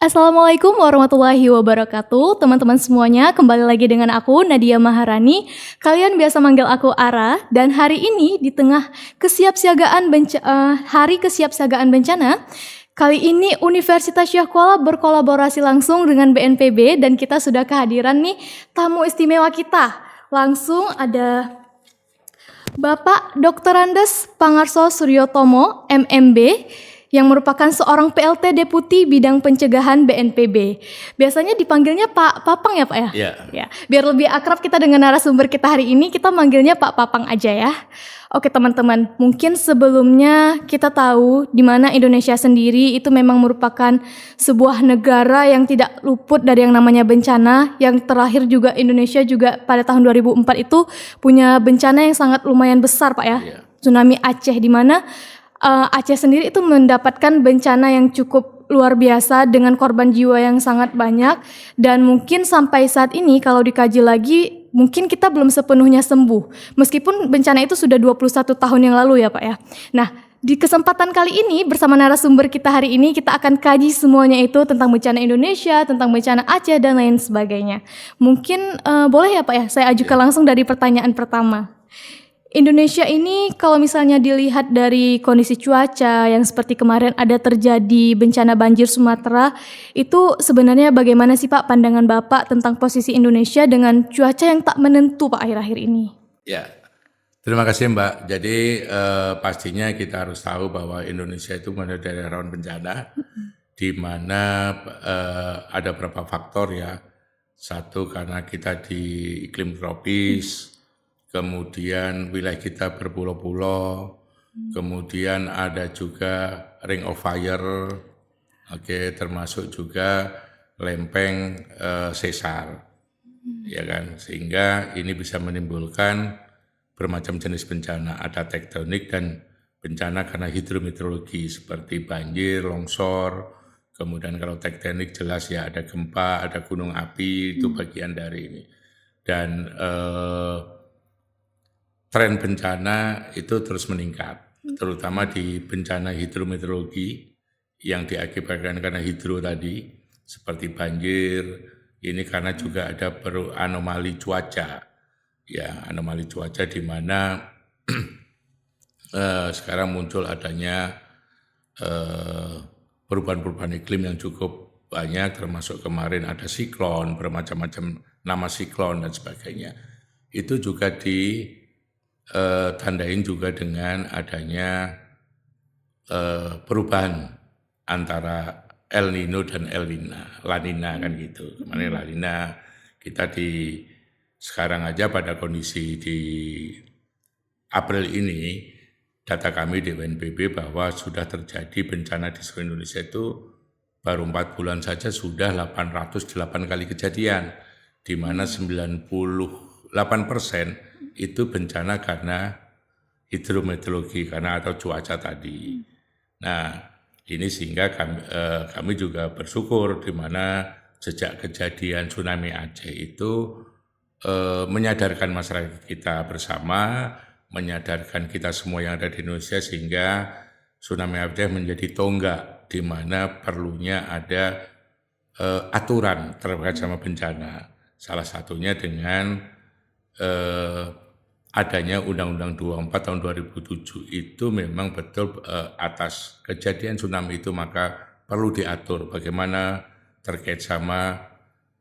Assalamualaikum warahmatullahi wabarakatuh. Teman-teman semuanya, kembali lagi dengan aku Nadia Maharani. Kalian biasa manggil aku Ara, dan hari ini di tengah hari kesiapsiagaan bencana, kali ini Universitas Syah Kuala berkolaborasi langsung dengan BNPB, dan kita sudah kehadiran nih tamu istimewa kita. Langsung ada Bapak Dr. Andes Pangarso Suryotomo, MMB, yang merupakan seorang PLT Deputi Bidang Pencegahan BNPB. Biasanya dipanggilnya Pak Papang ya Pak ya? Iya. Ya, biar lebih akrab kita dengan narasumber kita hari ini, kita manggilnya Pak Papang aja ya. Oke teman-teman, mungkin sebelumnya kita tahu di mana Indonesia sendiri itu memang merupakan sebuah negara yang tidak luput dari yang namanya bencana. Yang terakhir juga Indonesia juga pada tahun 2004 itu punya bencana yang sangat lumayan besar Pak ya. Iya. Tsunami Aceh, di mana Aceh sendiri itu mendapatkan bencana yang cukup luar biasa dengan korban jiwa yang sangat banyak, dan mungkin sampai saat ini kalau dikaji lagi mungkin kita belum sepenuhnya sembuh meskipun bencana itu sudah 21 tahun yang lalu ya Pak ya. Nah, di kesempatan kali ini bersama narasumber kita hari ini kita akan kaji semuanya itu tentang bencana Indonesia, tentang bencana Aceh dan lain sebagainya. Mungkin boleh ya Pak ya saya ajukan langsung dari pertanyaan pertama. Indonesia ini kalau misalnya dilihat dari kondisi cuaca yang seperti kemarin ada terjadi bencana banjir Sumatera, itu sebenarnya bagaimana sih Pak pandangan Bapak tentang posisi Indonesia dengan cuaca yang tak menentu Pak akhir-akhir ini? Ya, terima kasih Mbak. Jadi pastinya kita harus tahu bahwa Indonesia itu ada daerah rawan bencana, di mana ada beberapa faktor ya. Satu karena kita di iklim tropis, kemudian wilayah kita berpulau-pulau, kemudian ada juga ring of fire, termasuk juga lempeng sesar, ya kan, sehingga ini bisa menimbulkan bermacam jenis bencana, ada tektonik dan bencana karena hidrometeorologi seperti banjir, longsor, kemudian kalau tektonik jelas ya ada gempa, ada gunung api, itu bagian dari ini, dan tren bencana itu terus meningkat, terutama di bencana hidrometeorologi yang diakibatkan karena hidro tadi, seperti banjir, ini karena juga ada anomali cuaca, ya anomali cuaca di mana sekarang muncul adanya perubahan-perubahan iklim yang cukup banyak, termasuk kemarin ada siklon, bermacam-macam nama siklon dan sebagainya. Itu juga tandain juga dengan adanya perubahan antara El Nino dan La Nina kan gitu. Kemarin La Nina kita sekarang aja pada kondisi di April ini, data kami di BNPB bahwa sudah terjadi bencana di seluruh Indonesia itu baru 4 bulan saja sudah 808 kali kejadian, di mana 98% itu bencana karena hidrometeorologi, karena atau cuaca tadi. Nah, ini sehingga kami juga bersyukur di mana sejak kejadian tsunami Aceh itu menyadarkan masyarakat kita bersama, menyadarkan kita semua yang ada di Indonesia, sehingga tsunami Aceh menjadi tonggak di mana perlunya ada aturan terkait sama bencana. Salah satunya dengan adanya Undang-Undang 24 tahun 2007 itu memang betul atas kejadian tsunami itu maka perlu diatur bagaimana terkait sama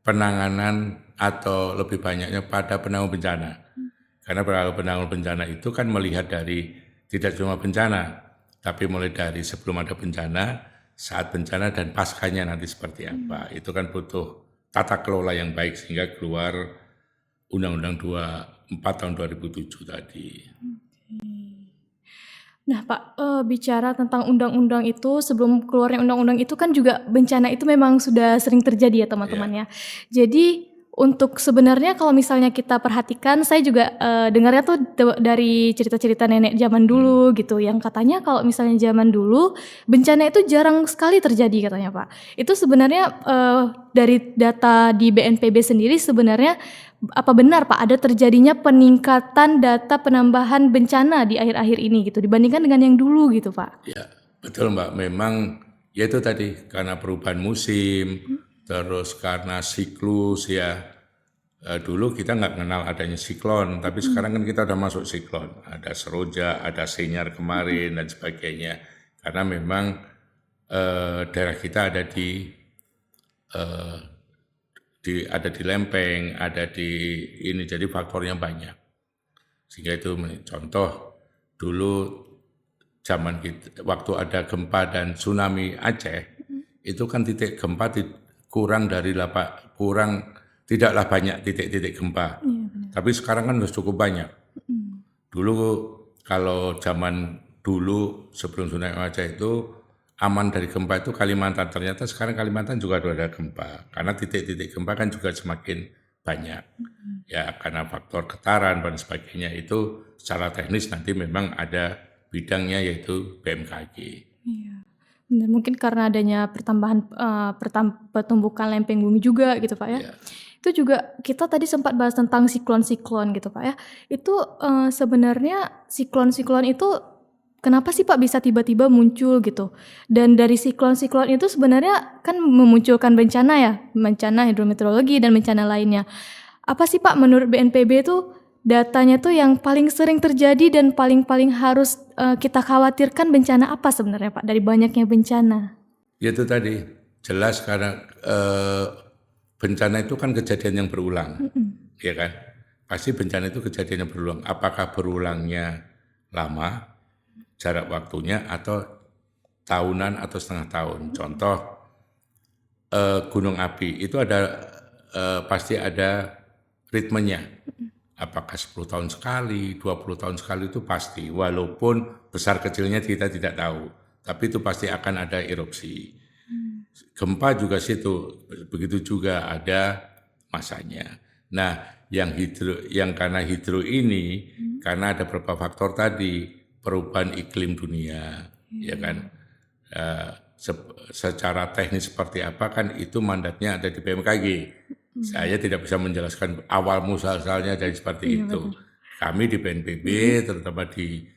penanganan atau lebih banyaknya pada penanggung bencana. Karena penanggung bencana itu kan melihat dari tidak cuma bencana, tapi mulai dari sebelum ada bencana, saat bencana dan paskanya nanti seperti apa. Itu kan butuh tata kelola yang baik sehingga keluar Undang-Undang 24 tahun 2007 tadi. Nah Pak, bicara tentang undang-undang itu, sebelum keluarnya undang-undang itu kan juga bencana itu memang sudah sering terjadi ya teman-teman ya. Jadi untuk sebenarnya kalau misalnya kita perhatikan, saya juga dengarnya tuh dari cerita-cerita nenek zaman dulu gitu, yang katanya kalau misalnya zaman dulu bencana itu jarang sekali terjadi katanya Pak. Itu sebenarnya dari data di BNPB sendiri sebenarnya apa benar Pak ada terjadinya peningkatan data penambahan bencana di akhir-akhir ini gitu dibandingkan dengan yang dulu gitu Pak? Ya, betul Mbak. Memang Yaitu tadi karena perubahan musim, terus karena siklus ya. Dulu kita nggak kenal adanya siklon, tapi sekarang kan kita udah masuk siklon. Ada seroja, ada senyar kemarin dan sebagainya. Karena memang daerah kita ada ada di lempeng, ada di ini, jadi faktornya banyak. Sehingga itu contoh dulu zaman kita, waktu ada gempa dan tsunami Aceh, itu kan titik gempa tidaklah banyak titik-titik gempa. Tapi sekarang kan sudah cukup banyak. Dulu kalau zaman dulu sebelum tsunami Aceh itu aman dari gempa itu Kalimantan. Ternyata sekarang Kalimantan juga ada gempa. Karena titik-titik gempa kan juga semakin banyak. Ya karena faktor getaran dan sebagainya itu secara teknis nanti memang ada bidangnya yaitu BMKG. Iya. Benar, mungkin karena adanya pertambahan pertumbukan lempeng bumi juga gitu Pak ya. Ya. Itu juga kita tadi sempat bahas tentang siklon-siklon gitu Pak ya. Itu sebenarnya siklon-siklon itu kenapa sih Pak bisa tiba-tiba muncul gitu? Dan dari siklon-siklon itu sebenarnya kan memunculkan bencana ya, bencana hidrometeorologi dan bencana lainnya. Apa sih Pak menurut BNPB itu datanya tuh yang paling sering terjadi dan paling harus kita khawatirkan bencana apa sebenarnya Pak dari banyaknya bencana? Itu tadi jelas karena bencana itu kan kejadian yang berulang, ya kan? Pasti bencana itu kejadian yang berulang. Apakah berulangnya lama, jarak waktunya, atau tahunan atau setengah tahun? Contoh gunung api itu ada pasti ada ritmenya. Apakah 10 tahun sekali, 20 tahun sekali itu pasti. Walaupun besar kecilnya kita tidak tahu. Tapi itu pasti akan ada erupsi. Gempa juga situ, begitu juga ada masanya. Nah, yang karena hidro ini, karena ada beberapa faktor tadi, perubahan iklim dunia, ya kan. Secara teknis seperti apa kan itu mandatnya ada di BMKG. Saya tidak bisa menjelaskan awal muasalnya dari seperti itu. Betul. Kami di BNPB, terutama di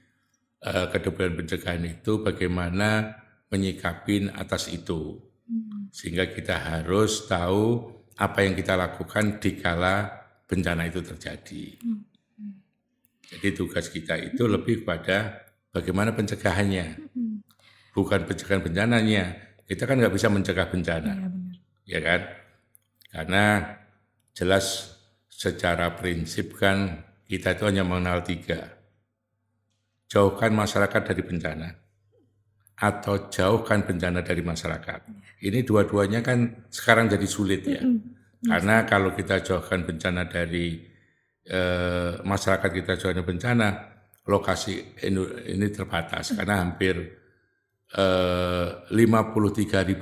Kedeputian Pencegahan itu bagaimana menyikapin atas itu. Sehingga kita harus tahu apa yang kita lakukan dikala bencana itu terjadi. Jadi tugas kita itu lebih pada bagaimana pencegahannya. Bukan pencegahan bencananya. Kita kan nggak bisa mencegah bencana. Ya kan? Karena jelas secara prinsip kan kita itu hanya mengenal 3. Jauhkan masyarakat dari bencana atau jauhkan bencana dari masyarakat. Ini dua-duanya kan sekarang jadi sulit ya. Karena kalau kita jauhkan bencana dari masyarakat, kita jauhkan bencana, lokasi ini terbatas. Karena hampir 53.000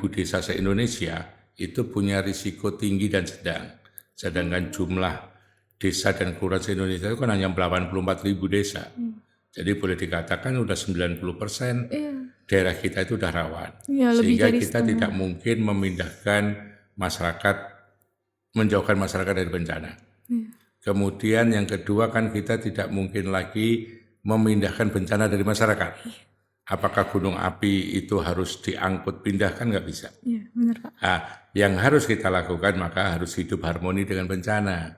desa se-Indonesia itu punya risiko tinggi dan sedang. Sedangkan jumlah desa dan kelurahan se-Indonesia itu kan hanya 84.000 desa. Jadi boleh dikatakan udah 90% daerah kita itu udah rawan. Sehingga kita tidak mungkin menjauhkan masyarakat dari bencana. Kemudian yang kedua kan kita tidak mungkin lagi memindahkan bencana dari masyarakat. Apakah gunung api itu harus diangkut pindahkan? Nggak bisa. Iya, benar Pak. Nah, yang harus kita lakukan maka harus hidup harmoni dengan bencana.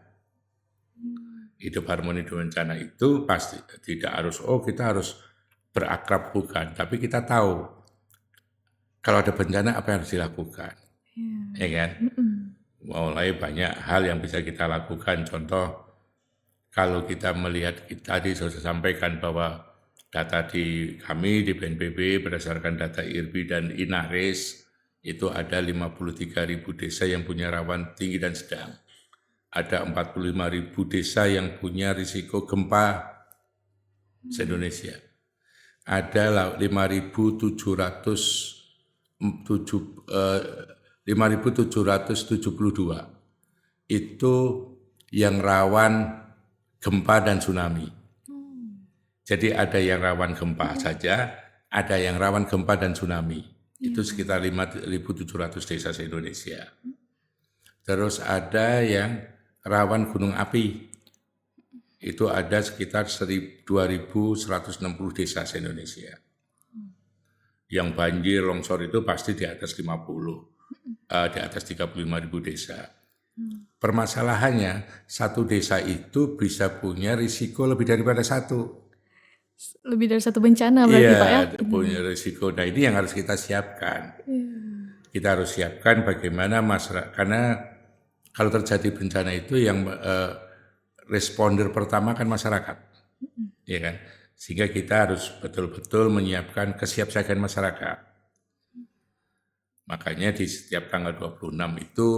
Hidup harmoni dengan bencana itu pasti tidak harus kita harus berakrab, bukan, tapi kita tahu kalau ada bencana apa yang harus dilakukan. Ya kan? Mulai banyak hal yang bisa kita lakukan. Contoh kalau kita melihat, tadi saya sampaikan bahwa data kami di BNPB berdasarkan data IRBI dan INARIS itu ada 53.000 desa yang punya rawan tinggi dan sedang. Ada 45.000 desa yang punya risiko gempa se-Indonesia. Ada 5.772 itu yang rawan gempa dan tsunami. Jadi ada yang rawan gempa saja, ada yang rawan gempa dan tsunami. Itu sekitar 5.700 desa se-Indonesia. Terus ada yang rawan gunung api. Itu ada sekitar 2.160 desa se-Indonesia. Yang banjir, longsor itu pasti di atas 50, di atas 35.000 desa. Permasalahannya, satu desa itu bisa punya risiko lebih daripada satu. Lebih dari satu bencana berarti Pak ya? Iya, punya risiko. Nah ini yang harus kita siapkan. Kita harus siapkan bagaimana masyarakat, karena kalau terjadi bencana itu yang responder pertama kan masyarakat, ya kan? Sehingga kita harus betul-betul menyiapkan kesiapsiagaan masyarakat. Makanya di setiap tanggal 26 itu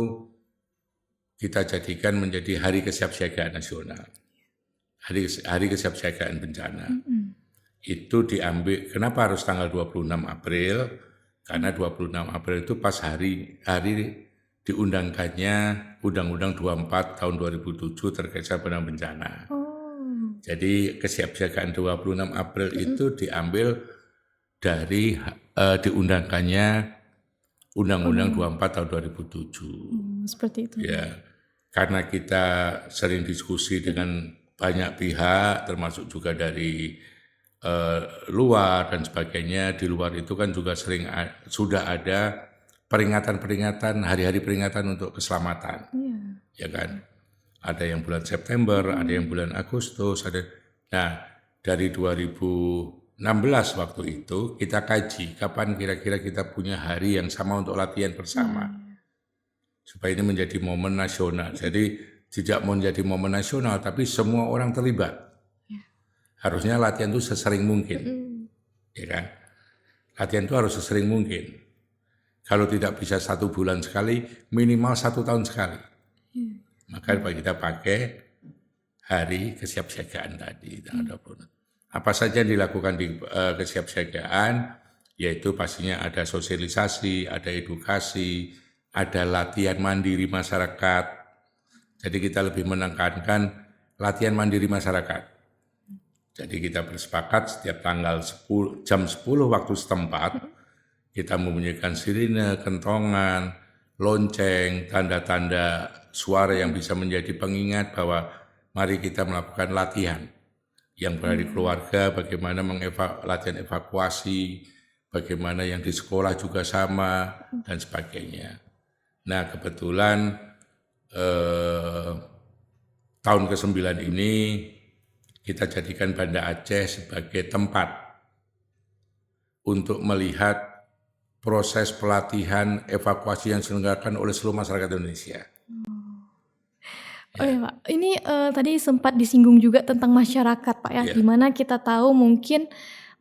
kita jadikan menjadi hari kesiapsiagaan nasional, hari kesiapsiagaan bencana. Itu diambil, kenapa harus tanggal 26 April? Karena 26 April itu pas hari diundangkannya Undang-Undang 24 tahun 2007 terkait penanggulangan bencana. Jadi kesiapsiagaan 26 April itu diambil dari diundangkannya Undang-Undang 24 tahun 2007. Seperti itu. Ya, karena kita sering diskusi dengan banyak pihak, termasuk juga dari luar dan sebagainya. Di luar itu kan juga sering sudah ada peringatan-peringatan, hari-hari peringatan untuk keselamatan, ya kan? Ada yang bulan September, ada yang bulan Agustus, ada. Nah, dari 2016 waktu itu kita kaji kapan kira-kira kita punya hari yang sama untuk latihan bersama, supaya ini menjadi momen nasional. Jadi tidak menjadi momen nasional, tapi semua orang terlibat. Harusnya latihan itu sesering mungkin, ya kan? Latihan itu harus sesering mungkin. Kalau tidak bisa 1 bulan sekali, minimal 1 tahun sekali. Maka kita pakai hari kesiapsiagaan tadi, tanggal 26. Apa saja yang dilakukan di kesiapsiagaan, yaitu pastinya ada sosialisasi, ada edukasi, ada latihan mandiri masyarakat. Jadi kita lebih menekankan latihan mandiri masyarakat. Jadi kita bersepakat setiap tanggal jam 10 waktu setempat, kita membunyikan sirine, kentongan, lonceng, tanda-tanda suara yang bisa menjadi pengingat bahwa mari kita melakukan latihan. Yang berada di keluarga, bagaimana latihan evakuasi, bagaimana yang di sekolah juga sama, dan sebagainya. Nah kebetulan tahun ke-9 ini, kita jadikan Banda Aceh sebagai tempat untuk melihat proses pelatihan evakuasi yang diselenggarakan oleh seluruh masyarakat Indonesia. Oh ya Pak, ini tadi sempat disinggung juga tentang masyarakat Pak ya, dimana kita tahu mungkin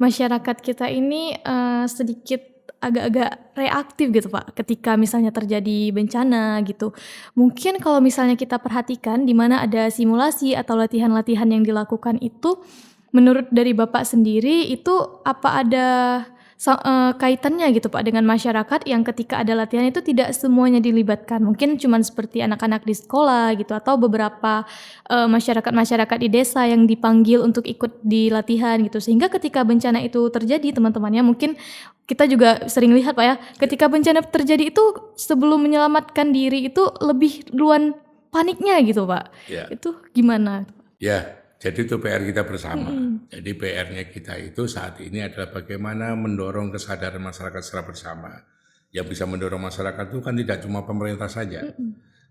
masyarakat kita ini sedikit agak-agak reaktif gitu Pak, ketika misalnya terjadi bencana gitu. Mungkin kalau misalnya kita perhatikan di mana ada simulasi atau latihan-latihan yang dilakukan itu, menurut dari Bapak sendiri itu apa ada kaitannya gitu Pak dengan masyarakat yang ketika ada latihan itu tidak semuanya dilibatkan, mungkin cuman seperti anak-anak di sekolah gitu atau beberapa masyarakat-masyarakat di desa yang dipanggil untuk ikut di latihan gitu, sehingga ketika bencana itu terjadi teman-temannya mungkin kita juga sering lihat Pak ya, ketika bencana terjadi itu sebelum menyelamatkan diri itu lebih duluan paniknya gitu Pak. Itu gimana? Ya, jadi itu PR kita bersama. Jadi PR-nya kita itu saat ini adalah bagaimana mendorong kesadaran masyarakat secara bersama. Yang bisa mendorong masyarakat itu kan tidak cuma pemerintah saja,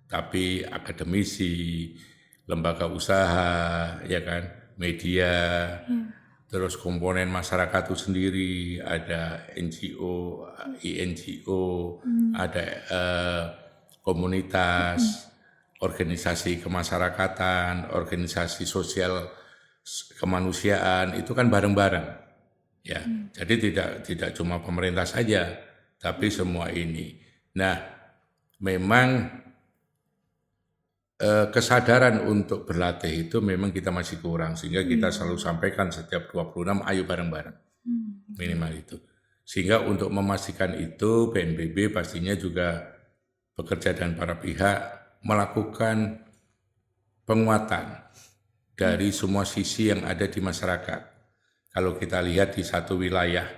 tapi akademisi, lembaga usaha, ya kan, media, terus komponen masyarakat itu sendiri, ada NGO, INGO, ada komunitas, organisasi kemasyarakatan, organisasi sosial kemanusiaan, itu kan bareng-bareng, ya. Jadi tidak cuma pemerintah saja, tapi semua ini. Nah, memang kesadaran untuk berlatih itu memang kita masih kurang, sehingga kita selalu sampaikan setiap 26, ayo bareng-bareng, minimal itu. Sehingga untuk memastikan itu, BNPB pastinya juga bekerja dengan para pihak melakukan penguatan dari semua sisi yang ada di masyarakat. Kalau kita lihat di satu wilayah,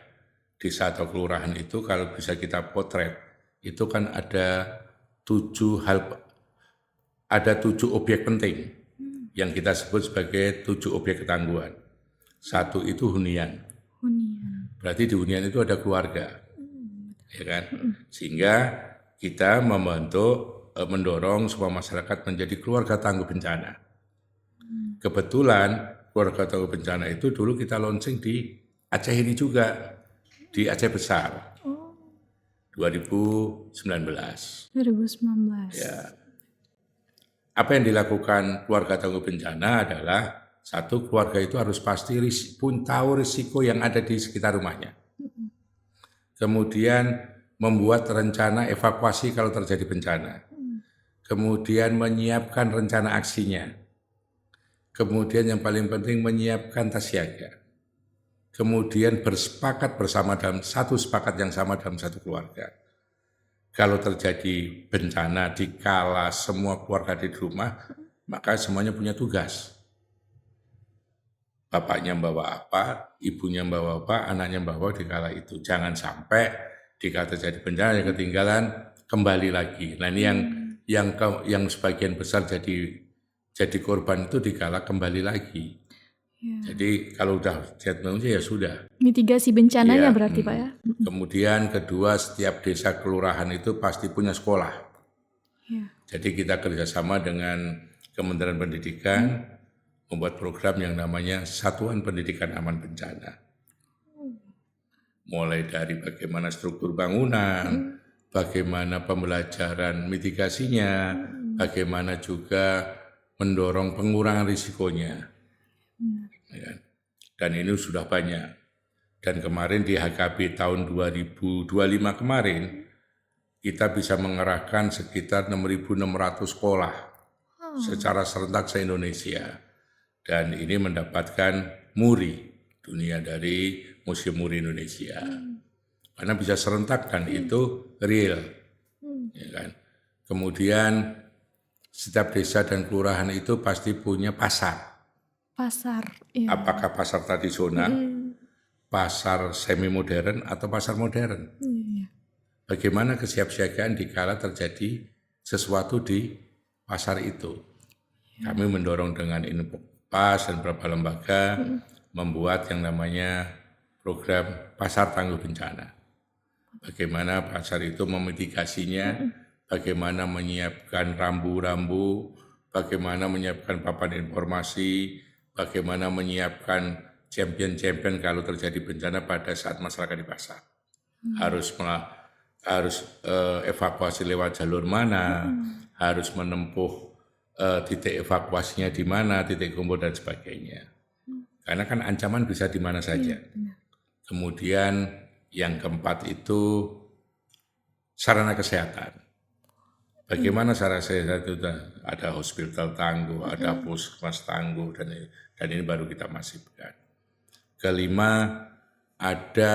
desa atau kelurahan itu, kalau bisa kita potret, itu kan ada 7 objek penting yang kita sebut sebagai 7 objek ketangguhan. Satu itu hunian. berarti di hunian itu ada keluarga, ya kan? Sehingga kita mendorong semua masyarakat menjadi keluarga tangguh bencana. Kebetulan keluarga tangguh bencana itu dulu kita launching di Aceh ini juga, di Aceh Besar, 2019. 2019. Ya. Apa yang dilakukan keluarga tangguh bencana adalah satu, keluarga itu harus pasti pun tahu risiko yang ada di sekitar rumahnya. Kemudian membuat rencana evakuasi kalau terjadi bencana. Kemudian menyiapkan rencana aksinya. Kemudian yang paling penting menyiapkan tas siaga. Kemudian bersepakat bersama dalam satu sepakat yang sama dalam satu keluarga. Kalau terjadi bencana dikala semua keluarga di rumah, maka semuanya punya tugas. Bapaknya bawa apa, ibunya bawa apa, anaknya bawa dikala itu. Jangan sampai dikala terjadi bencana yang ketinggalan kembali lagi. Nah ini yang sebagian besar jadi korban itu dikala kembali lagi. Ya. Jadi kalau udah ya sudah. Mitigasi bencananya Ya, berarti Pak ya. Kemudian kedua, setiap desa kelurahan itu pasti punya sekolah. Ya. Jadi kita kerjasama dengan Kementerian Pendidikan membuat program yang namanya Satuan Pendidikan Aman Bencana. Mulai dari bagaimana struktur bangunan, bagaimana pembelajaran mitigasinya, bagaimana juga mendorong pengurangan risikonya. Ya. Dan ini sudah banyak. Dan kemarin di HKB tahun 2025 kemarin, kita bisa mengerahkan sekitar 6.600 sekolah secara serentak se-Indonesia. Dan ini mendapatkan MURI, dunia dari Museum MURI Indonesia. Karena bisa serentak dan itu real. Ya kan? Kemudian setiap desa dan kelurahan itu pasti punya pasar. Pasar. Ya. Apakah pasar tradisional, pasar semi modern atau pasar modern? Bagaimana kesiapsiagaan dikala terjadi sesuatu di pasar itu? Kami mendorong dengan Infopas dan beberapa lembaga membuat yang namanya program pasar tangguh bencana. Bagaimana pasar itu memitigasinya, bagaimana menyiapkan rambu-rambu, bagaimana menyiapkan papan informasi, bagaimana menyiapkan champion-champion kalau terjadi bencana pada saat masyarakat di pasar. Harus evakuasi lewat jalur mana, harus menempuh titik evakuasinya di mana, titik kumpul dan sebagainya. Karena kan ancaman bisa di mana saja. Kemudian yang keempat itu sarana kesehatan. Bagaimana sarana kesehatan itu ada hospital tangguh, ada puskesmas tangguh, dan ini baru kita masifkan. Kelima, ada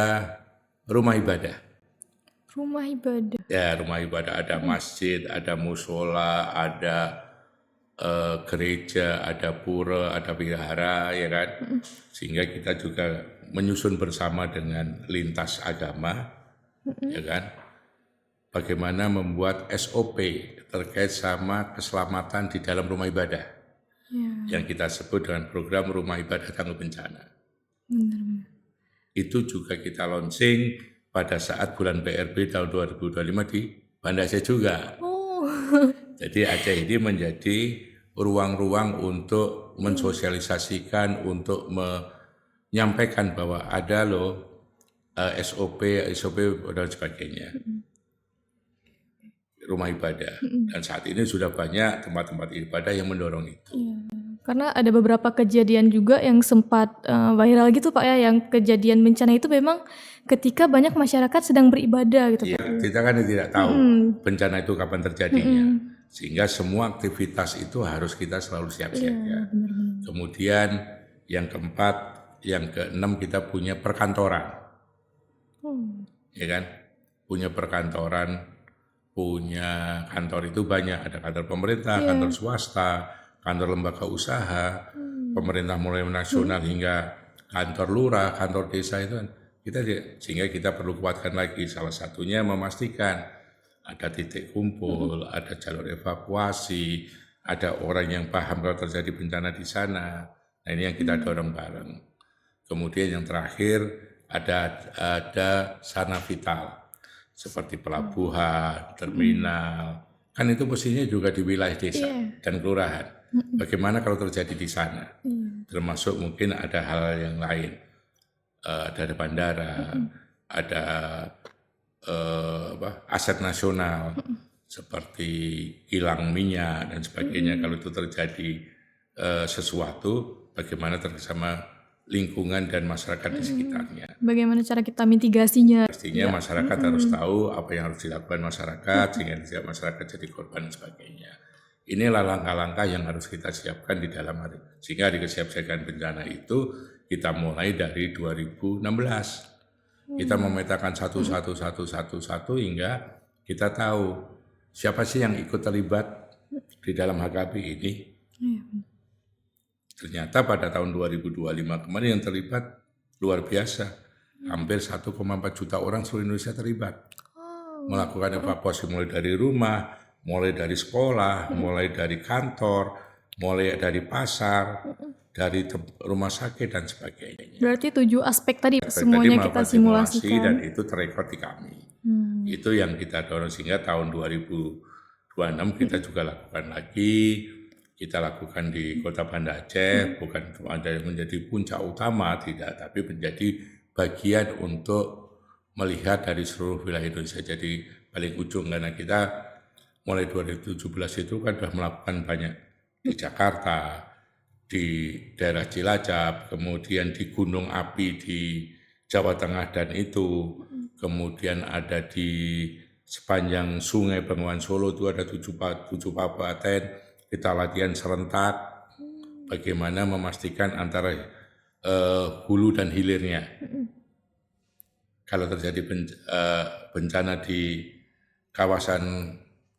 rumah ibadah. Rumah ibadah. Ya, rumah ibadah, ada masjid, ada musola, ada gereja, ada pura, ada wihara, ya kan? Sehingga kita juga menyusun bersama dengan lintas agama, ya kan? Bagaimana membuat SOP terkait sama keselamatan di dalam rumah ibadah, yang kita sebut dengan program Rumah Ibadah Tangguh Bencana. Itu juga kita launching pada saat bulan PRB tahun 2025 di Banda Aceh juga. Jadi Aceh ini menjadi ruang-ruang untuk mensosialisasikan, untuk menyampaikan bahwa ada loh SOP dan sebagainya. Rumah ibadah. Dan saat ini sudah banyak tempat-tempat ibadah yang mendorong itu. Karena ada beberapa kejadian juga yang sempat viral gitu Pak ya, yang kejadian bencana itu memang ketika banyak masyarakat sedang beribadah gitu Ya, Pak. kita kan tidak tahu bencana itu kapan terjadinya. Sehingga semua aktivitas itu harus kita selalu siap-siaga. Kemudian yang keempat, yang keenam kita punya perkantoran. Ya kan? Punya perkantoran, punya kantor itu banyak. Ada kantor pemerintah, kantor swasta, kantor lembaga usaha, pemerintah mulai nasional hingga kantor lurah, kantor desa itu kan. Sehingga kita perlu kuatkan lagi. Salah satunya memastikan ada titik kumpul, ada jalur evakuasi, ada orang yang paham kalau terjadi bencana di sana. Nah ini yang kita dorong bareng. Kemudian yang terakhir ada sarana vital seperti pelabuhan, terminal. Kan itu posisinya juga di wilayah desa dan kelurahan. Bagaimana kalau terjadi di sana? Termasuk mungkin ada hal yang lain. Ada bandara, ada aset nasional seperti kilang minyak dan sebagainya. Kalau itu terjadi sesuatu, bagaimana terkesama lingkungan dan masyarakat di sekitarnya. Bagaimana cara kita mitigasinya? Pastinya masyarakat harus tahu apa yang harus dilakukan masyarakat sehingga tidak masyarakat jadi korban dan sebagainya. Inilah langkah-langkah yang harus kita siapkan di dalam hari. Sehingga hari kesiapsiagaan bencana itu kita mulai dari 2016. Kita memetakan satu hingga kita tahu siapa sih yang ikut terlibat di dalam HKP ini. Ternyata pada tahun 2025 kemarin yang terlibat luar biasa. Hampir 1,4 juta orang seluruh Indonesia terlibat. Melakukan evakuasi mulai dari rumah, mulai dari sekolah, mulai dari kantor, mulai dari pasar, dari rumah sakit dan sebagainya. Berarti 7 aspek tadi semuanya kita simulasikan. Dan itu terekod di kami. Itu yang kita dorong sehingga tahun 2026 kita juga lakukan lagi. Kita lakukan di Kota Banda Aceh, bukan cuma menjadi puncak utama, tidak, tapi menjadi bagian untuk melihat dari seluruh wilayah Indonesia. Jadi paling ujung, karena kita mulai 2017 itu kan sudah melakukan banyak di Jakarta, di daerah Cilacap, kemudian di Gunung Api di Jawa Tengah dan itu, kemudian ada di sepanjang Sungai Bengawan Solo itu ada 7 kabupaten. Kita latihan serentak bagaimana memastikan antara hulu dan hilirnya. Kalau terjadi bencana di kawasan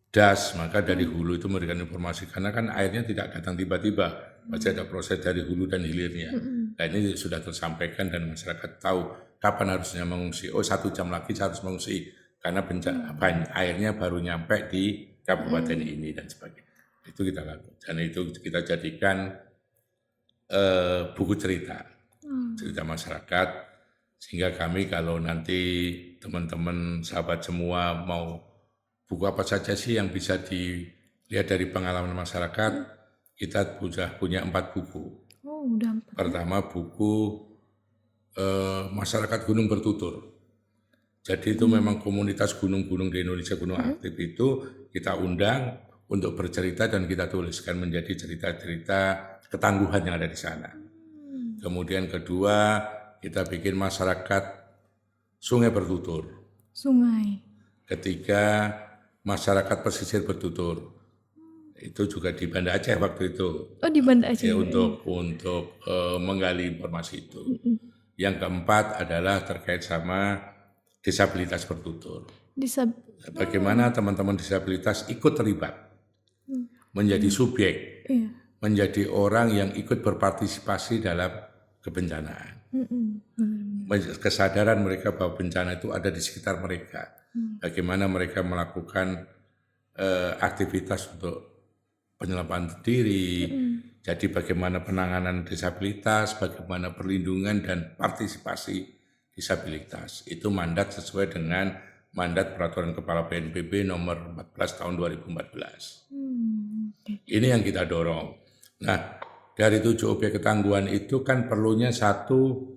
das, maka dari hulu itu memberikan informasi. Karena kan airnya tidak datang tiba-tiba, pasti ada proses dari hulu dan hilirnya. Nah ini sudah tersampaikan dan masyarakat tahu kapan harusnya mengungsi. Oh 1 jam lagi saya harus mengungsi, karena airnya baru nyampe di kabupaten ini dan sebagainya. Itu kita lakukan, dan itu kita jadikan buku cerita masyarakat, sehingga kami kalau nanti teman-teman sahabat semua mau buku apa saja sih yang bisa dilihat dari pengalaman masyarakat, kita sudah punya 4 buku. Udah 4. Pertama buku masyarakat gunung bertutur. Jadi itu memang komunitas gunung-gunung di Indonesia, gunung aktif itu kita undang untuk bercerita dan kita tuliskan menjadi cerita-cerita ketangguhan yang ada di sana. Kemudian kedua, kita bikin masyarakat sungai bertutur. Sungai. Ketiga, masyarakat pesisir bertutur. Itu juga di Banda Aceh waktu itu. Oh, di Banda Aceh. Ya, untuk menggali informasi itu. Yang keempat adalah terkait sama disabilitas bertutur. Bagaimana teman-teman disabilitas ikut terlibat. Menjadi subjek, menjadi orang yang ikut berpartisipasi dalam kebencanaan. Kesadaran mereka bahwa bencana itu ada di sekitar mereka. Bagaimana mereka melakukan aktivitas untuk penyelamatkan diri. Jadi bagaimana penanganan disabilitas, bagaimana perlindungan dan partisipasi disabilitas. Itu mandat sesuai dengan mandat Peraturan Kepala BNPB nomor 14 tahun 2014. Ini yang kita dorong. Nah, dari 7 objek ketangguhan itu kan perlunya satu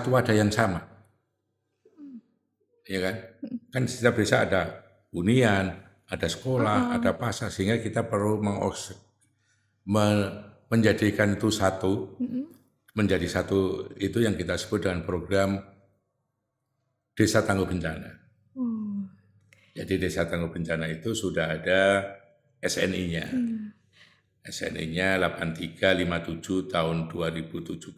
wadah yang sama. Ya kan? Kan setiap desa ada hunian, ada sekolah, ada pasar, sehingga kita perlu menjadikan itu satu, menjadi satu, itu yang kita sebut dengan program Desa Tangguh Bencana. Jadi Desa Tangguh Bencana itu sudah ada SNI-nya. SNI-nya 8357 tahun 2017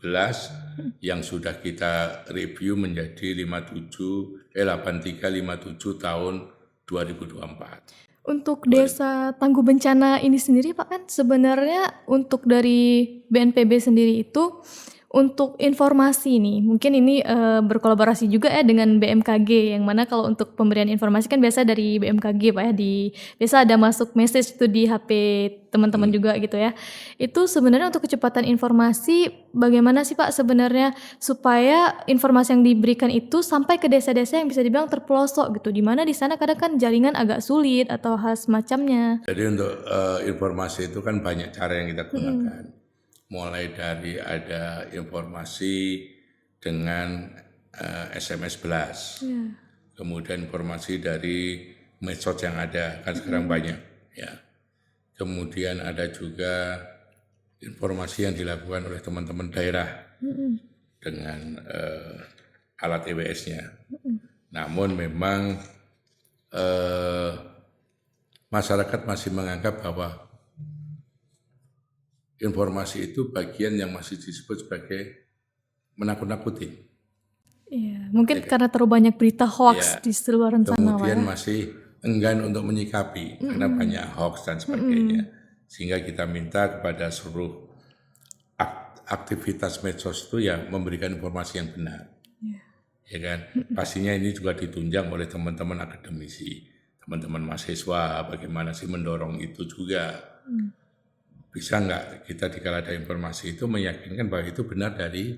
yang sudah kita review menjadi 8357 tahun 2024. Untuk Desa Tangguh Bencana ini sendiri Pak, kan sebenarnya untuk dari BNPB sendiri itu Untuk informasi nih, mungkin ini berkolaborasi juga ya dengan BMKG, yang mana kalau untuk pemberian informasi kan biasa dari BMKG Pak ya, biasa ada masuk message tuh di HP teman-teman juga gitu ya. Itu sebenarnya untuk kecepatan informasi bagaimana sih Pak sebenarnya supaya informasi yang diberikan itu sampai ke desa-desa yang bisa dibilang terpelosok gitu, di mana di sana kadang kan jaringan agak sulit atau hal semacamnya. Jadi untuk informasi itu kan banyak cara yang kita gunakan. Mulai dari ada informasi dengan SMS blast, kemudian informasi dari medsos yang ada, kan sekarang banyak ya. Kemudian ada juga informasi yang dilakukan oleh teman-teman daerah dengan alat EWS-nya. Namun memang masyarakat masih menganggap bahwa informasi itu bagian yang masih disebut sebagai menakut-nakuti. Iya, mungkin karena terlalu banyak berita hoax Ya, di luar sana Pak kemudian ya. masih enggan untuk menyikapi karena banyak hoax dan sebagainya. Sehingga kita minta kepada seluruh aktivitas medsos itu ya memberikan informasi yang benar. Ya kan? Pastinya ini juga ditunjang oleh teman-teman akademisi, teman-teman mahasiswa, bagaimana sih mendorong itu juga. Bisa nggak kita dikala ada informasi itu meyakinkan bahwa itu benar dari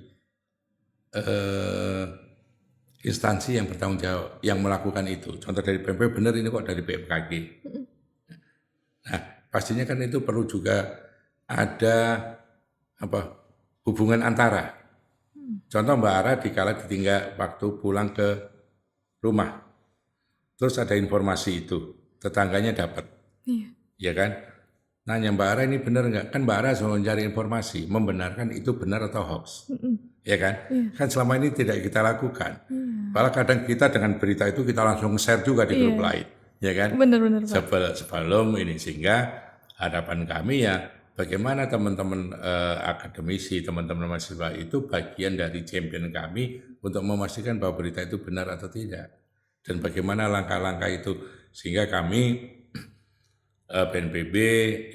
instansi yang bertanggung jawab, yang melakukan itu. Contoh dari PMP, benar ini kok dari BMKG. Nah, pastinya kan itu perlu juga ada hubungan antara. Contoh Mbak Ara dikala ditinggal waktu pulang ke rumah, terus ada informasi itu, tetangganya dapat, ya kan? Nanya Mbak Ara ini benar nggak? Kan Mbak Ara selalu mencari informasi, membenarkan itu benar atau hoax, ya kan? Kan selama ini tidak kita lakukan. Malah kadang kita dengan berita itu kita langsung share juga di grup lain, ya kan? Benar-benar Pak. Sebelum ini, sehingga harapan kami ya bagaimana teman-teman akademisi, teman-teman mahasiswa itu bagian dari champion kami untuk memastikan bahwa berita itu benar atau tidak. Dan bagaimana langkah-langkah itu, sehingga kami BNPB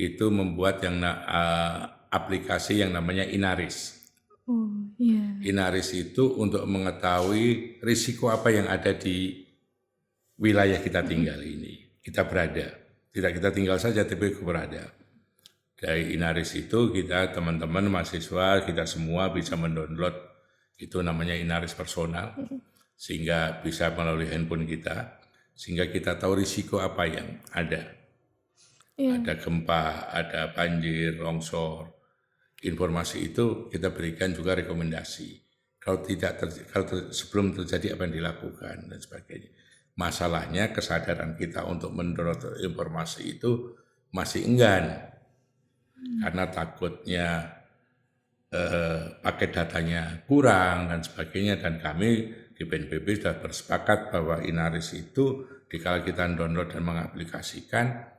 itu membuat yang aplikasi yang namanya Inaris. Oh, iya. Inaris itu untuk mengetahui risiko apa yang ada di wilayah kita tinggal ini. Kita berada. Tidak kita tinggal saja, tapi berada. Dari Inaris itu kita teman-teman mahasiswa, kita semua bisa mendownload itu namanya Inaris personal. Sehingga bisa melalui handphone kita. Sehingga kita tahu risiko apa yang ada. Ada gempa, ada banjir, longsor. Informasi itu kita berikan juga rekomendasi. Kalau sebelum terjadi apa yang dilakukan dan sebagainya. Masalahnya kesadaran kita untuk mendorong informasi itu masih enggan. Karena takutnya paket datanya kurang dan sebagainya. Dan kami di BNPB sudah bersepakat bahwa Inaris itu dikala kita download dan mengaplikasikan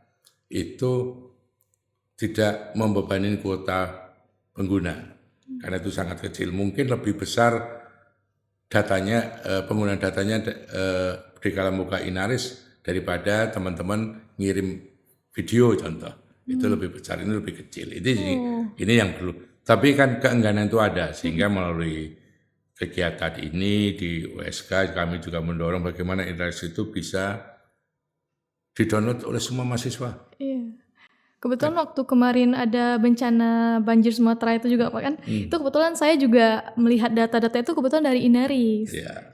itu tidak membebani kuota pengguna, karena itu sangat kecil. Mungkin lebih besar datanya, penggunaan datanya di kala buka Inaris daripada teman-teman ngirim video contoh. Itu lebih besar, ini lebih kecil. Ini yang perlu. Tapi kan keengganan itu ada, sehingga melalui kegiatan ini di USK kami juga mendorong bagaimana Inaris itu bisa didownload oleh semua mahasiswa. Iya. Kebetulan waktu kemarin ada bencana banjir Sumatera itu juga Pak kan, itu kebetulan saya juga melihat data-data itu kebetulan dari Inaris. Ya,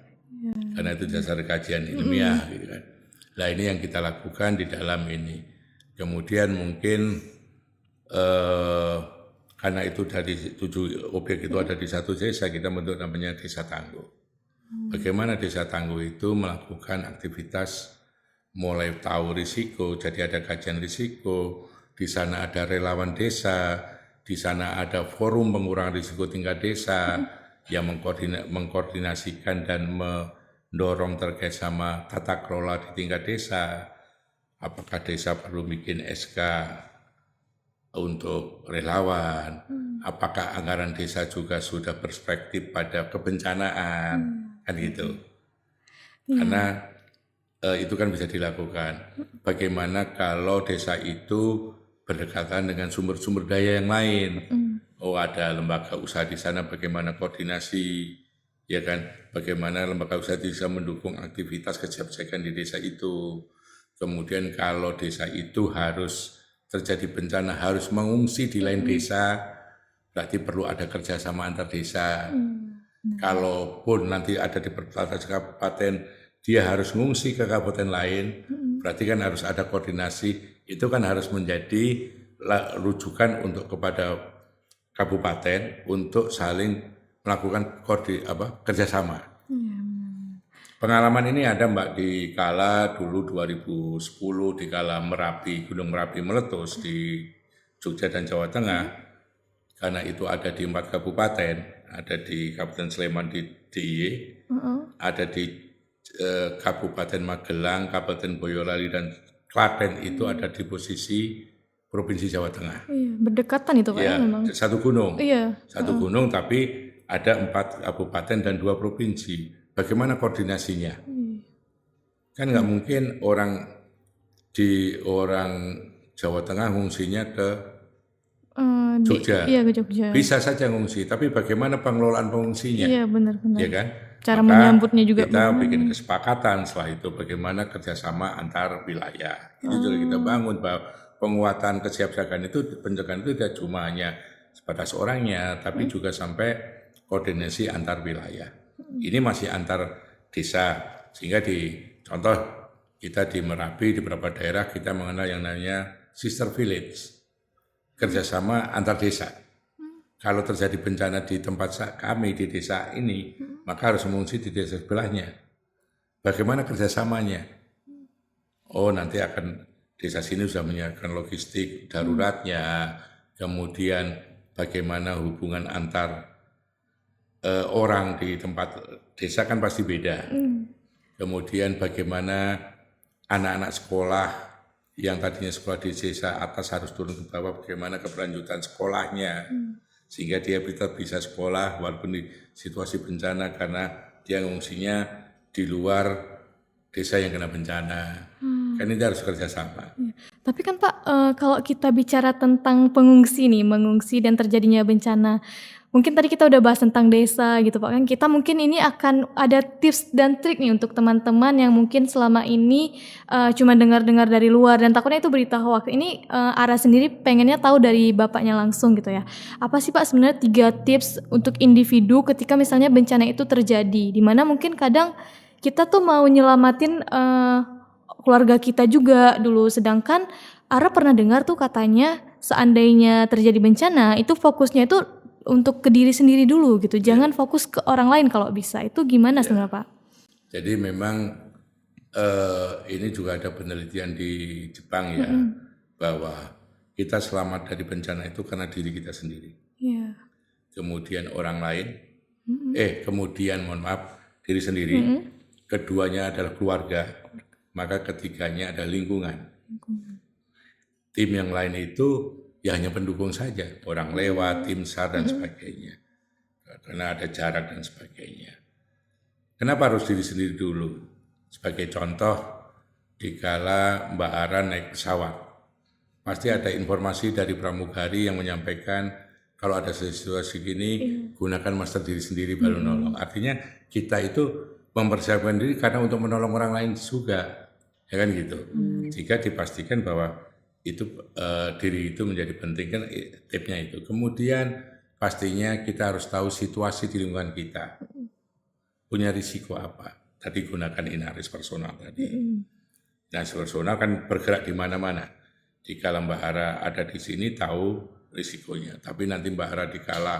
karena itu dasar kajian ilmiah gitu kan. Nah ini yang kita lakukan di dalam ini. Kemudian mungkin karena itu dari 7 objek itu ada di satu desa, kita bentuk namanya Desa Tangguh. Bagaimana Desa Tangguh itu melakukan aktivitas mulai tahu risiko, jadi ada kajian risiko, di sana ada relawan desa, di sana ada forum pengurangan risiko tingkat desa yang mengkoordinasikan dan mendorong terkait sama tata kelola di tingkat desa. Apakah desa perlu bikin SK untuk relawan? Apakah anggaran desa juga sudah perspektif pada kebencanaan? Kan gitu. Karena itu kan bisa dilakukan. Bagaimana kalau desa itu berdekatan dengan sumber-sumber daya yang lain, Oh, ada lembaga usaha di sana, bagaimana koordinasi, ya kan? Bagaimana lembaga usaha bisa mendukung aktivitas kesiapsiagaan di desa itu. Kemudian kalau desa itu harus terjadi bencana, harus mengungsi di lain desa, berarti perlu ada kerjasama antar desa. Kalaupun nanti ada di perbatasan kabupaten, dia harus ngungsi ke kabupaten lain, berarti kan harus ada koordinasi. Itu kan harus menjadi rujukan untuk kepada kabupaten untuk saling melakukan kerjasama. Pengalaman ini ada Mbak di kala dulu 2010 di kala Gunung Merapi meletus di Jogja dan Jawa Tengah. Karena itu ada di 4 kabupaten, ada di Kabupaten Sleman di DIY, ada di Kabupaten Magelang, Kabupaten Boyolali dan Klaten itu ada di posisi Provinsi Jawa Tengah. Iya, berdekatan itu Pak Ya, memang. satu gunung. Iya. Satu gunung tapi ada 4 kabupaten dan 2 provinsi. Bagaimana koordinasinya? Kan nggak mungkin orang Jawa Tengah ngungsinya ke Jogja. Iya, ke Jogja. Bisa saja ngungsi, tapi bagaimana pengelolaan pengungsinya? Iya, benar-benar. Ya kan? Cara Maka menyambutnya juga kita bikin kesepakatan setelah itu bagaimana kerjasama antar wilayah. Itu juga kita bangun bahwa penguatan kesiapsiagaan itu, pencegahan itu tidak cuma hanya sebatas orangnya, tapi juga sampai koordinasi antar wilayah. Ini masih antar desa, sehingga contoh kita di Merapi, di beberapa daerah kita mengenal yang namanya sister village, kerjasama antar desa. Kalau terjadi bencana di tempat kami di desa ini, maka harus mengungsi di desa sebelahnya. Bagaimana kerjasamanya? Oh, nanti akan desa sini sudah menyiapkan logistik daruratnya, kemudian bagaimana hubungan antar orang di tempat desa kan pasti beda. Kemudian bagaimana anak-anak sekolah yang tadinya sekolah di desa atas harus turun ke bawah, bagaimana keberlanjutan sekolahnya. Sehingga dia bisa sekolah walaupun di situasi bencana karena dia ngungsinya di luar desa yang kena bencana. Kan ini harus kerjasama. Tapi kan Pak, kalau kita bicara tentang mengungsi dan terjadinya bencana, mungkin tadi kita udah bahas tentang desa gitu Pak kan, kita mungkin ini akan ada tips dan trik nih untuk teman-teman yang mungkin selama ini cuma dengar-dengar dari luar dan takutnya itu berita hoax. Ini Ara sendiri pengennya tahu dari Bapaknya langsung gitu ya. Apa sih Pak sebenarnya 3 tips untuk individu ketika misalnya bencana itu terjadi, dimana mungkin kadang kita tuh mau nyelamatin keluarga kita juga dulu, sedangkan Ara pernah dengar tuh katanya seandainya terjadi bencana itu fokusnya itu untuk ke diri sendiri dulu gitu, jangan fokus ke orang lain kalau bisa. Itu gimana sebenarnya Pak? Jadi memang ini juga ada penelitian di Jepang ya, bahwa kita selamat dari bencana itu karena diri kita sendiri. Iya. Kemudian orang lain, kemudian mohon maaf diri sendiri, keduanya adalah keluarga, maka ketiganya ada lingkungan. Tim yang lain itu ya hanya pendukung saja, orang lewat, tim SAR dan sebagainya. Karena ada jarak dan sebagainya. Kenapa harus diri sendiri dulu? Sebagai contoh, dikala Mbak Ara naik pesawat, pasti ada informasi dari pramugari yang menyampaikan kalau ada situasi gini, gunakan masker diri sendiri baru nolong. Artinya kita itu mempersiapkan diri karena untuk menolong orang lain juga, ya kan gitu. Jika dipastikan bahwa itu diri itu menjadi penting, kan tipsnya itu. Kemudian pastinya kita harus tahu situasi di lingkungan kita, punya risiko apa. Tadi gunakan inaris personal tadi. Nah, personal kan bergerak di mana-mana. Jika Mbak Ara ada di sini tahu risikonya, tapi nanti Mbak Ara dikala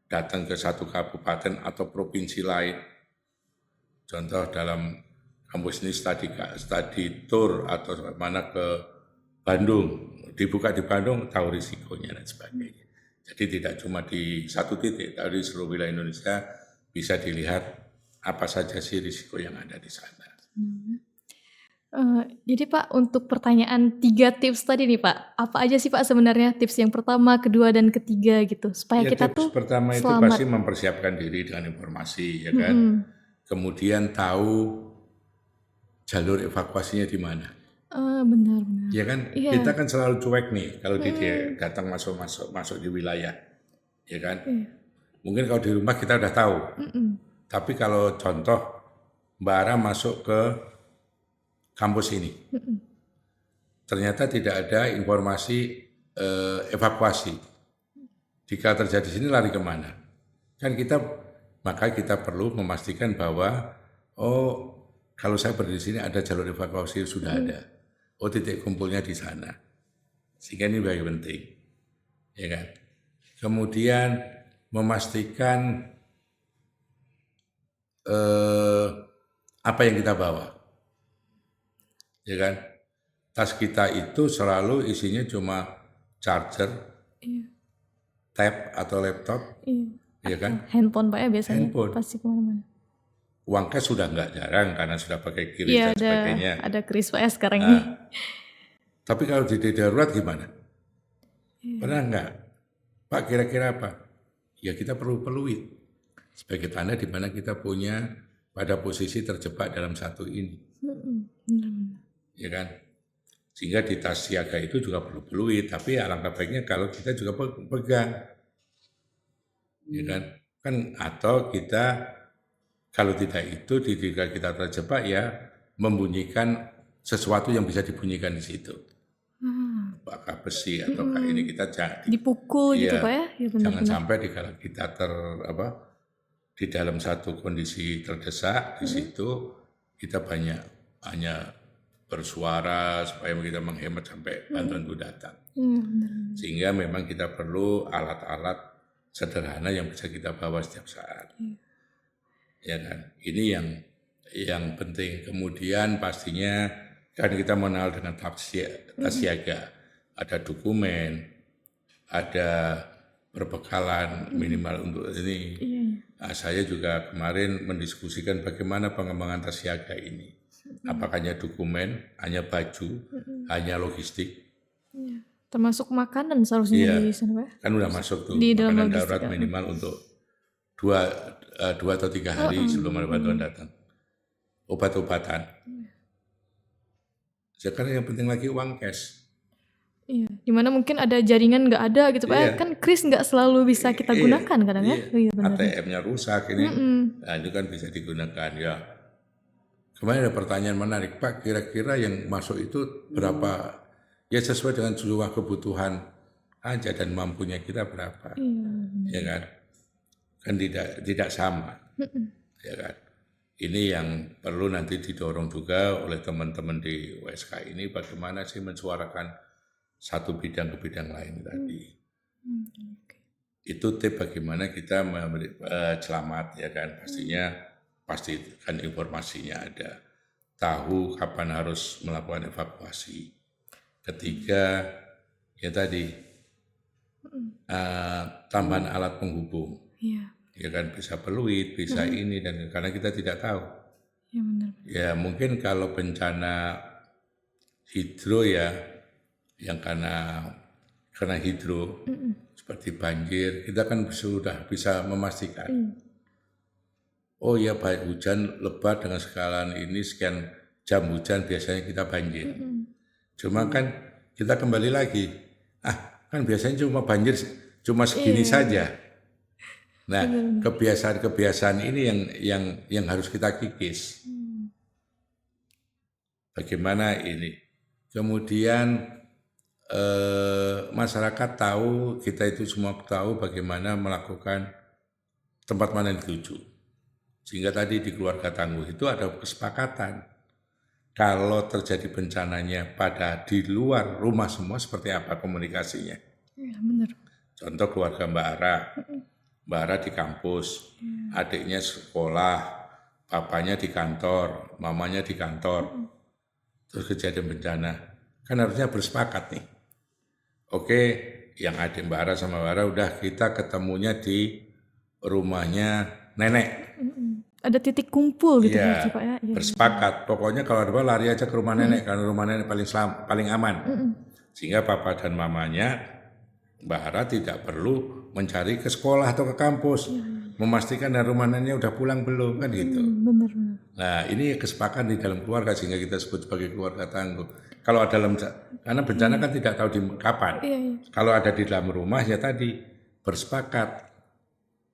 datang ke satu kabupaten atau provinsi lain, contoh dalam kampus ini study tour atau mana ke Bandung, dibuka di Bandung, tahu risikonya dan sebagainya. Jadi tidak cuma di satu titik, tapi di seluruh wilayah Indonesia bisa dilihat apa saja sih risiko yang ada di sana. Jadi Pak, untuk pertanyaan 3 tips tadi nih Pak, apa aja sih Pak sebenarnya tips yang pertama, kedua, dan ketiga gitu, supaya kita tips tuh pertama itu selamat. pasti mempersiapkan diri dengan informasi, ya kan. Kemudian tahu jalur evakuasinya di mana. Benar. Ya kan, kita kan selalu cuek nih kalau dia datang masuk di wilayah. ya kan? Iya. Mungkin kalau di rumah kita udah tahu, tapi kalau contoh Mbak Ara masuk ke kampus ini, ternyata tidak ada informasi evakuasi. Jika terjadi sini lari kemana? Kan maka kita perlu memastikan bahwa kalau saya berdiri di sini ada jalur evakuasi sudah ada. Titik kumpulnya di sana. Sehingga ini bagi penting, ya kan? Kemudian memastikan apa yang kita bawa, ya kan? Tas kita itu selalu isinya cuma charger, tab atau laptop, ya kan? Handphone Pak ya biasanya Handphone. pasti kemana-mana. Uang cash sudah nggak jarang karena sudah pakai QRIS Iya, dan sebagainya. ada kris Pak ya sekarang ini. Tapi kalau di darurat gimana? Pernah nggak? Pak kira-kira apa? Ya kita perlu peluit sebagai tanda di mana kita punya pada posisi terjebak dalam satu ini, ya kan? Sehingga di tas siaga itu juga perlu peluit, tapi alangkah baiknya kalau kita juga pegang, ya kan? Atau kita kalau tidak itu, jika kita terjebak ya membunyikan sesuatu yang bisa dibunyikan di situ. Apakah besi atau ini kita Dipukul gitu Pak ya? Ya benar, jangan sampai kalau kita di dalam satu kondisi terdesak di situ kita hanya bersuara supaya kita menghemat sampai bantuan itu datang. Sehingga memang kita perlu alat-alat sederhana yang bisa kita bawa setiap saat. Ya kan? Ini yang penting. Kemudian pastinya kan kita mengenal dengan tas siaga. Ada dokumen, ada perbekalan minimal untuk ini. Nah, saya juga kemarin mendiskusikan bagaimana pengembangan tas siaga ini. Apakah hanya dokumen, hanya baju, hanya logistik. Termasuk makanan seharusnya di sana Pak. Kan udah masuk tuh Di dalam makanan logistik, darurat minimal untuk 2 atau 3 hari sebelum ada bantuan datang. Obat-obatan. Sekarang yang penting lagi uang cash. Iya, dimana mungkin ada jaringan nggak ada gitu Pak. Iya. Kan kris nggak selalu bisa kita gunakan kadang ya. Iya, benar. ATM-nya rusak ini. Nah, itu kan bisa digunakan ya. Kemarin ada pertanyaan menarik, Pak, kira-kira yang masuk itu berapa? Ya sesuai dengan jumlah kebutuhan aja dan mampunya kita berapa. Ya kan? Kan tidak sama. Ya kan? Ini yang perlu nanti didorong juga oleh teman-teman di USK ini bagaimana sih mensuarakan satu bidang ke bidang lain tadi. Itu tip bagaimana kita memberi selamat ya kan. Pasti kan informasinya ada. Tahu kapan harus melakukan evakuasi. Ketiga ya tadi tambahan alat penghubung. Iya. Ya kan bisa peluit, bisa ini dan karena kita tidak tahu. Ya benar. Ya mungkin kalau bencana hidro ya yang karena hidro seperti banjir kita kan sudah bisa memastikan. Oh ya baik hujan lebat dengan skala ini sekian jam hujan biasanya kita banjir. Cuma kan kita kembali lagi, kan biasanya cuma banjir cuma segini saja. Nah, kebiasaan-kebiasaan ini yang harus kita kikis. Bagaimana ini? Kemudian masyarakat tahu, kita itu semua tahu bagaimana melakukan tempat mana yang dituju. Sehingga tadi di keluarga tangguh itu ada kesepakatan. Kalau terjadi bencananya di luar rumah semua seperti apa komunikasinya? Iya benar. Contoh keluarga Mbak Ara. Mbak Ara di kampus, adiknya sekolah, papanya di kantor, mamanya di kantor. Terus kejadian bencana. Kan harusnya bersepakat nih. Oke, yang adik Mbak Ara sama Mbak Ara udah kita ketemunya di rumahnya nenek. Ada titik kumpul gitu ya, Pak ya. Bersepakat. Pokoknya kalau ada apa lari aja ke rumah nenek karena rumah nenek paling aman. Sehingga papa dan mamanya Mbak Ara tidak perlu mencari ke sekolah atau ke kampus, memastikan dari rumah neneknya udah pulang belum kan gitu. Benar. Nah ini kesepakatan di dalam keluarga sehingga kita sebut sebagai keluarga tangguh. Kalau ada karena bencana kan tidak tahu di kapan. Kalau ada di dalam rumah ya tadi bersepakat.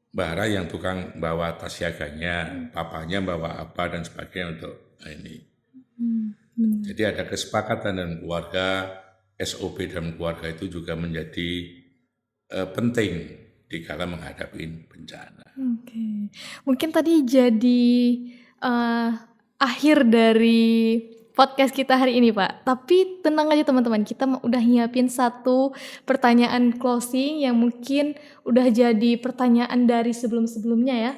Mbak Ara yang tukang bawa tas siaganya, papanya bawa apa dan sebagainya untuk ini. Jadi ada kesepakatan dan keluarga, SOP dalam keluarga itu juga menjadi penting dikala menghadapi bencana. Oke. Mungkin tadi jadi akhir dari podcast kita hari ini, Pak. Tapi tenang aja teman-teman, kita udah nyiapin satu pertanyaan closing yang mungkin udah jadi pertanyaan dari sebelum-sebelumnya ya.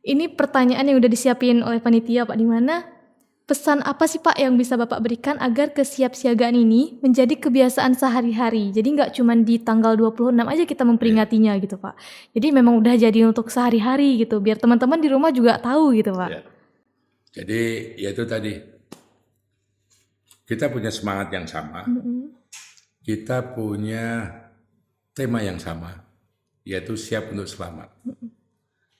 Ini pertanyaan yang udah disiapin oleh panitia, Pak, di mana pesan apa sih Pak yang bisa Bapak berikan agar kesiapsiagaan ini menjadi kebiasaan sehari-hari? Jadi nggak cuma di tanggal 26 aja kita memperingatinya gitu Pak. Jadi memang udah jadi untuk sehari-hari gitu, biar teman-teman di rumah juga tahu gitu Pak. Ya. Jadi ya itu tadi, kita punya semangat yang sama, kita punya tema yang sama, yaitu siap untuk selamat.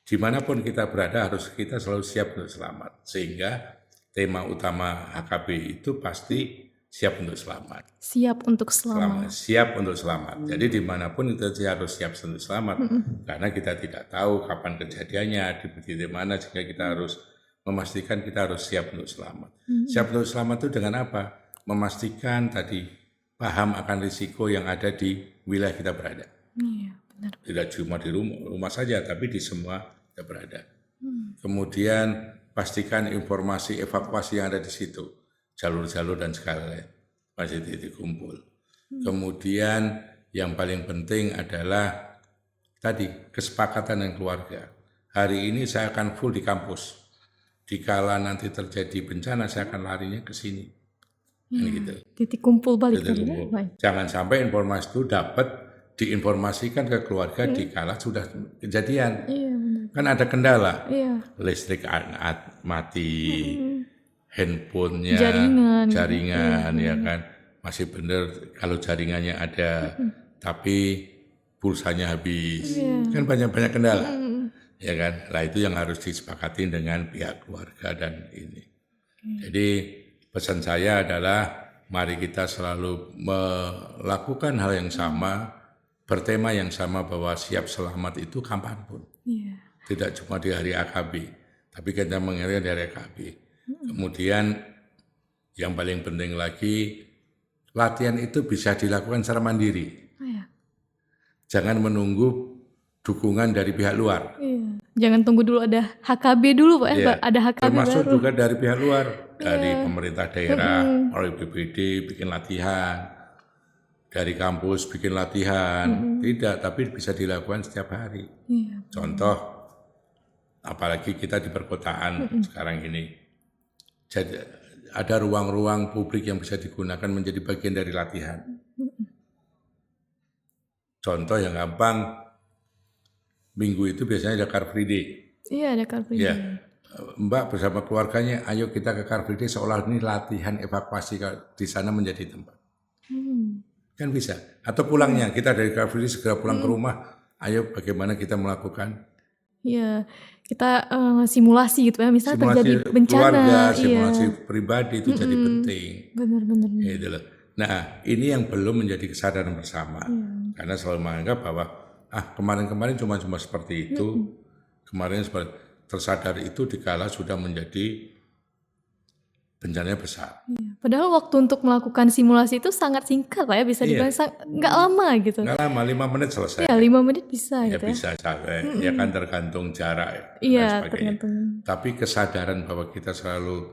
Dimanapun kita berada harus kita selalu siap untuk selamat, sehingga tema utama HKB itu pasti siap untuk selamat. Siap untuk selamat. Siap untuk selamat. Jadi dimanapun kita harus siap untuk selamat, karena kita tidak tahu kapan kejadiannya, di mana, sehingga kita harus memastikan kita harus siap untuk selamat. Siap untuk selamat itu dengan apa? Memastikan tadi paham akan risiko yang ada di wilayah kita berada. Iya, benar. Tidak cuma di rumah saja, tapi di semua kita berada. Kemudian pastikan informasi evakuasi yang ada di situ, jalur-jalur dan segala masih titik kumpul. Kemudian yang paling penting adalah tadi kesepakatan dengan keluarga. Hari ini saya akan full di kampus. Dikala nanti terjadi bencana, saya akan larinya ke sini. Gitu. Titik kumpul balik. Titik kumpul. Jangan sampai informasi itu dapat diinformasikan ke keluarga dikala sudah kejadian. Iya, benar. Kan ada kendala. Iya. Listrik mati, handphonenya, jaringan ya kan. Masih benar kalau jaringannya ada, tapi pulsanya habis. Kan banyak-banyak kendala. Ya kan, lah itu yang harus disepakati dengan pihak keluarga dan ini. Jadi pesan saya adalah mari kita selalu melakukan hal yang sama, bertema yang sama bahwa siap selamat itu kapanpun. Tidak cuma di hari AKB, tapi kita mengingatkan dari AKB. Kemudian yang paling penting lagi, latihan itu bisa dilakukan secara mandiri. Jangan menunggu dukungan dari pihak luar. Jangan tunggu dulu ada HKB dulu Pak ya, ada HKB termasuk baru. juga dari pihak luar, dari pemerintah daerah, oleh BPD bikin latihan, dari kampus bikin latihan, tidak, tapi bisa dilakukan setiap hari. Contoh, apalagi kita di perkotaan sekarang ini, jadi ada ruang-ruang publik yang bisa digunakan menjadi bagian dari latihan. Contoh yang gampang, minggu itu biasanya ada Car Free Day. Iya, ada Car Free Day. Ya, Mbak bersama keluarganya, ayo kita ke Car Free Day seolah ini latihan evakuasi di sana menjadi tempat. Kan bisa. Atau pulangnya, kita dari Car Free Day segera pulang ke rumah, ayo bagaimana kita melakukan. Iya, kita simulasi gitu ya, misalnya Simulasi terjadi bencana. keluarga, simulasi pribadi itu jadi penting. Benar-benar. Gitu loh. Nah, ini yang belum menjadi kesadaran bersama. Karena selalu menganggap bahwa kemarin-kemarin cuma seperti itu. Kemarin seperti tersadar itu dikala sudah menjadi bencananya besar. Padahal waktu untuk melakukan simulasi itu sangat singkat Pak ya, bisa dibilang nggak lama gitu. Nggak lama, 5 menit selesai. Ya, 5 menit bisa Ya gitu bisa sampai, ya kan tergantung jarak dan Iya, sebagainya. tergantung. Tapi kesadaran bahwa kita selalu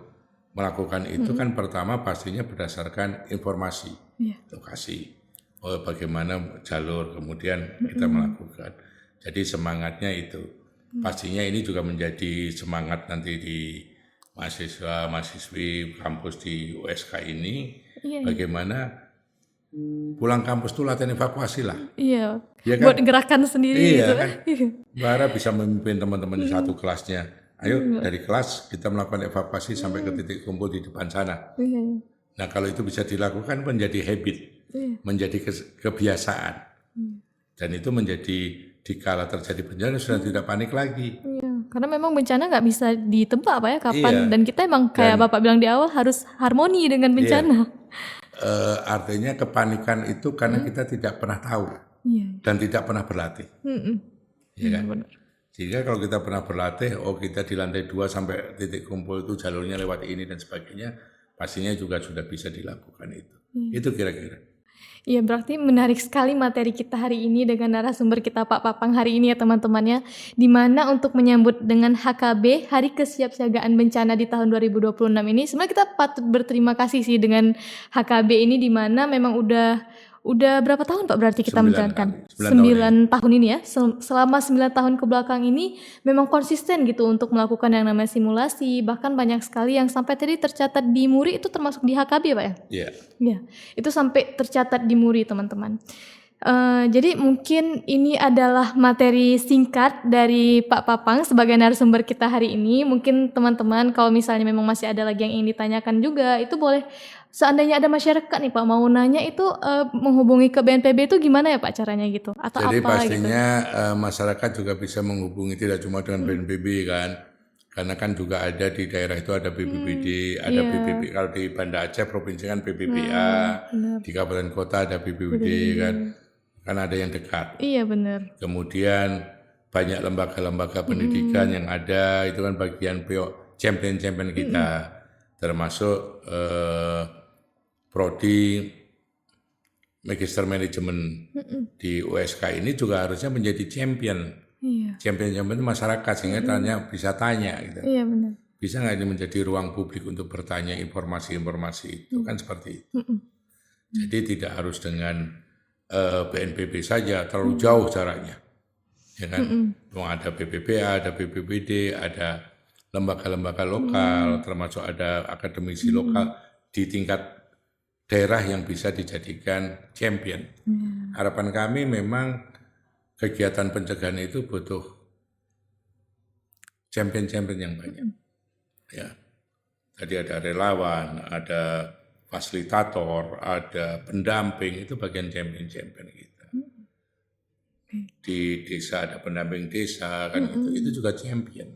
melakukan itu kan pertama pastinya berdasarkan informasi, lokasi, bagaimana jalur, kemudian kita melakukan. Jadi semangatnya itu. Pastinya ini juga menjadi semangat nanti di mahasiswa, mahasiswi kampus di USK ini, bagaimana pulang kampus itu latihan evakuasi lah. Iya, Ya kan? buat gerakan sendiri gitu kan? Bara bisa memimpin teman-teman di satu kelasnya. Ayo dari kelas kita melakukan evakuasi sampai ke titik kumpul di depan sana. Nah kalau itu bisa dilakukan menjadi habit, menjadi kebiasaan. Dan itu menjadi dikala terjadi bencana sudah tidak panik lagi. Karena memang bencana nggak bisa ditebak Pak ya kapan. Dan kita emang kayak Bapak bilang di awal harus harmoni dengan bencana. Artinya kepanikan itu karena kita tidak pernah tahu. Iya. dan tidak pernah berlatih. Ya kan? Benar. Sehingga kalau kita pernah berlatih, kita di lantai 2 sampai titik kumpul itu jalurnya lewat ini dan sebagainya, pastinya juga sudah bisa dilakukan itu. Itu kira-kira. Iya, berarti menarik sekali materi kita hari ini dengan narasumber kita Pak Papang hari ini ya teman-temannya, di mana untuk menyambut dengan HKB Hari Kesiapsiagaan Bencana di tahun 2026 ini sebenarnya kita patut berterima kasih sih dengan HKB ini, di mana memang udah berapa tahun Pak berarti kita 9 menjalankan? kali. 9 tahun ini ya. Selama 9 tahun ke belakang ini memang konsisten gitu untuk melakukan yang namanya simulasi, bahkan banyak sekali yang sampai tadi tercatat di MURI, itu termasuk di HKB Pak ya? Iya. Ya, itu sampai tercatat di MURI teman-teman. Jadi mungkin ini adalah materi singkat dari Pak Papang sebagai narasumber kita hari ini. Mungkin teman-teman kalau misalnya memang masih ada lagi yang ingin ditanyakan juga, itu boleh. Seandainya ada masyarakat nih Pak mau nanya itu menghubungi ke BNPB itu gimana ya Pak caranya gitu? Atau Jadi apa pastinya masyarakat juga bisa menghubungi tidak cuma dengan BNPB kan. Karena kan juga ada di daerah itu ada BPBD, ada BPB. Kalau di Banda Aceh provinsi kan BPBA, di kabupaten kota ada BPBD kan. Kan ada yang dekat. Iya benar. Kemudian banyak lembaga-lembaga pendidikan yang ada, itu kan bagian champion-champion kita. Termasuk Prodi Magister Manajemen di USK ini juga harusnya menjadi champion. Iya. Champion-champion itu masyarakat, sehingga bisa tanya gitu. Iya benar. Bisa nggak ini menjadi ruang publik untuk bertanya informasi-informasi itu, kan seperti itu. Jadi tidak harus dengan BNPB saja, terlalu jauh caranya. Ya kan? Ada BPBA, ada BPBD, ada lembaga-lembaga lokal, termasuk ada akademisi lokal di tingkat daerah yang bisa dijadikan champion. Harapan kami memang kegiatan pencegahan itu butuh champion-champion yang banyak. Ya, tadi ada relawan, ada fasilitator, ada pendamping, itu bagian champion-champion kita. Di desa ada pendamping desa, kan itu juga champion.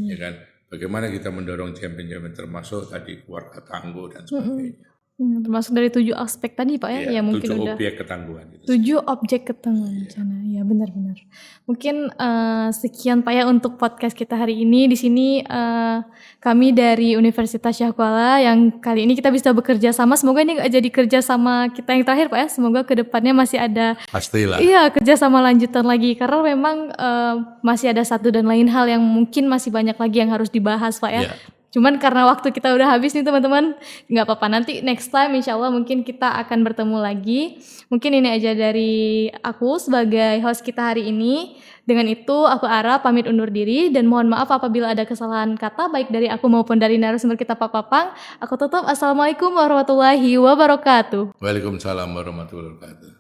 Ya kan? Bagaimana kita mendorong champion-champion termasuk tadi keluarga tangguh dan sebagainya. Termasuk dari 7 aspek tadi Pak ya, Ya, mungkin 7 udah objek ketangguhan. Gitu. 7 objek ketangguhan bencana. Ya benar-benar. Mungkin sekian Pak ya untuk podcast kita hari ini. Di sini kami dari Universitas Syah Kuala yang kali ini kita bisa bekerja sama. Semoga ini gak jadi kerja sama kita yang terakhir Pak ya. Semoga kedepannya masih ada. Pastilah. Iya, kerja sama lanjutan lagi. Karena memang masih ada satu dan lain hal yang mungkin masih banyak lagi yang harus dibahas Pak ya. Ya. Cuman karena waktu kita udah habis nih teman-teman, nggak apa-apa, nanti next time insya Allah mungkin kita akan bertemu lagi. Mungkin ini aja dari aku sebagai host kita hari ini. Dengan itu aku Ara pamit undur diri dan mohon maaf apabila ada kesalahan kata baik dari aku maupun dari narasumber kita Pak Papang. Aku tutup, Assalamualaikum warahmatullahi wabarakatuh. Waalaikumsalam warahmatullahi wabarakatuh.